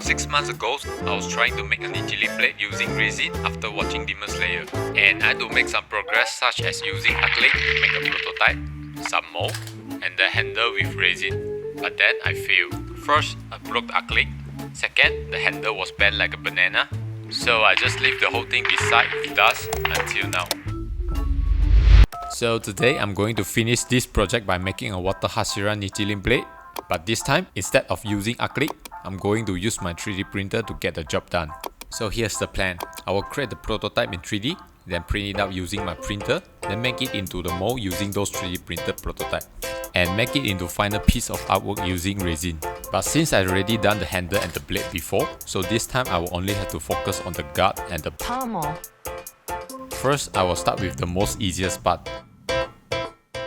6 months ago, I was trying to make a Nichirin blade using resin after watching Demon Slayer, and I had to make some progress such as using acrylic to make a prototype, some mold, and the handle with resin. But then I failed. First, I broke the acrylic. Second, the handle was bent like a banana. So I just leave the whole thing beside with dust until now. So today I'm going to finish this project by making a water Hashira Nichirin blade. But this time, instead of using acrylic, I'm going to use my 3D printer to get the job done. So here's the plan. I will create the prototype in 3D, then print it out using my printer, then make it into the mold using those 3D printed prototype, and make it into final piece of artwork using resin. But since I already done the handle and the blade before, so this time I will only have to focus on the guard and the pommel. First, I will start with the most easiest part.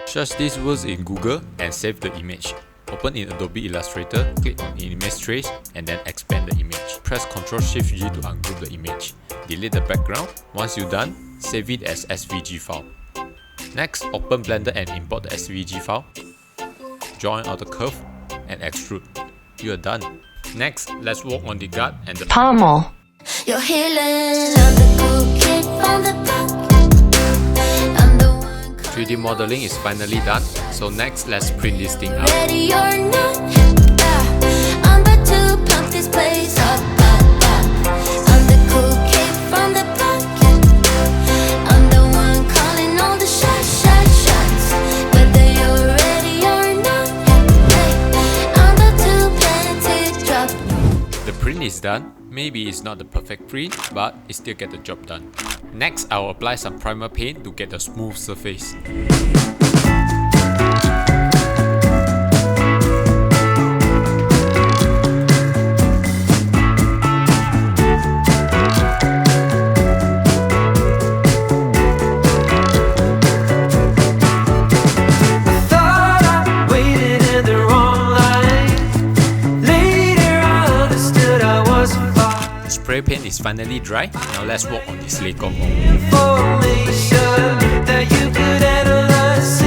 Search these words in Google and save the image. Open in Adobe Illustrator, click on Image Trace, and then expand the image. Press Ctrl-Shift-G to ungroup the image. Delete the background. Once you're done, save it as SVG file. Next, open Blender and import the SVG file. Join out the curve and extrude. You are done. Next, let's work on the guard and the pommel. You're healing on the cool kid from the back. 3D modeling is finally done, so next let's print this thing out. Ready or not, I'm about to pump this place up, I'm the cool kid from the back. I'm the one calling all the shots. Whether you're ready or not, I'm about to plant it, drop. The print is done. Maybe it's not the perfect print, but it still get the job done. Next, I will apply some primer paint to get a smooth surface. Spray paint is finally dry. Now let's work on this Lego mold. That you could analyze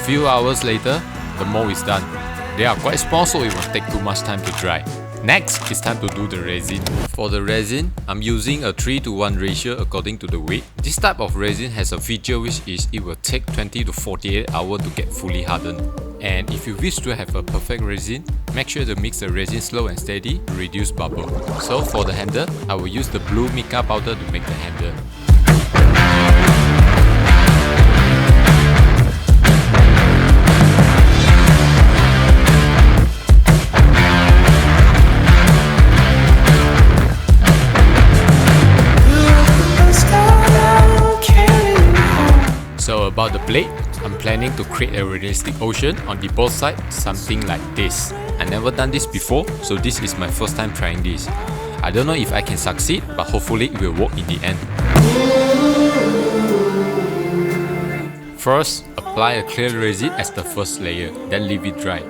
A few hours later, the mold is done. They are quite small, so it won't take too much time to dry. Next, it's time to do the resin. For the resin, I'm using a 3:1 ratio according to the weight. This type of resin has a feature which is it will take 20 to 48 hours to get fully hardened. And if you wish to have a perfect resin, make sure to mix the resin slow and steady to reduce bubble. So for the handle, I will use the blue mica powder to make the handle. So about the blade, I'm planning to create a realistic ocean on the both sides, something like this. I never done this before, so this is my first time trying this. I don't know if I can succeed, but hopefully it will work in the end. First, apply a clear resin as the first layer, then leave it dry.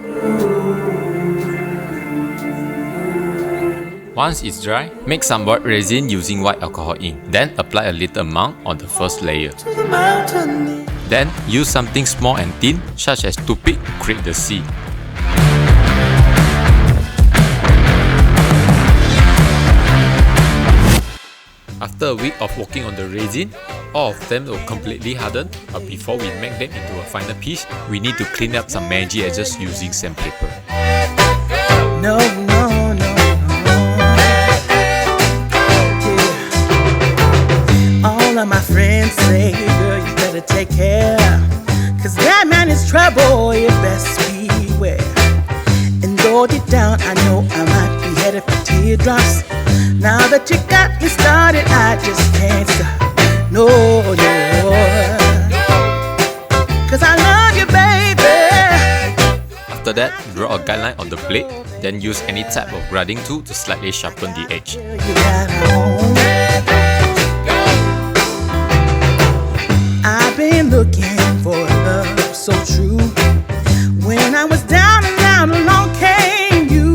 Once it's dry, make some white resin using white alcohol ink. Then apply a little amount on the first layer. Then use something small and thin, such as toothpick, to create the sea. After a week of working on the resin, all of them will completely harden. But before we make them into a final piece, we need to clean up some magic edges using sandpaper. No. All of my friends say, girl, you better take care, 'cause that man is trouble, you best beware. And though deep down I know I might be headed for drops. Now that you got me started, I just can't stop. No, no. 'Cause I love you, baby. After that, draw a guideline on the blade, then use any type of grinding tool to slightly sharpen the edge. I've been looking for love so true. When I was down and out, along came you.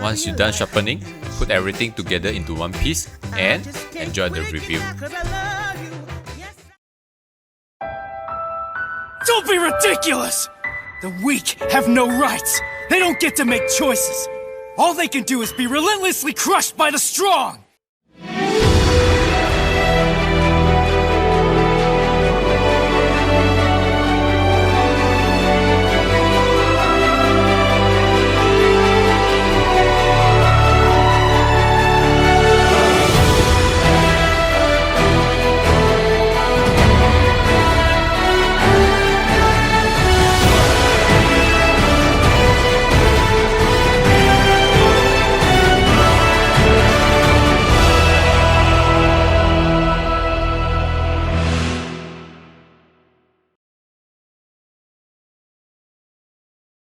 Once you're done sharpening, put everything together into one piece and enjoy the review. Don't be ridiculous! The weak have no rights. They don't get to make choices. All they can do is be relentlessly crushed by the strong.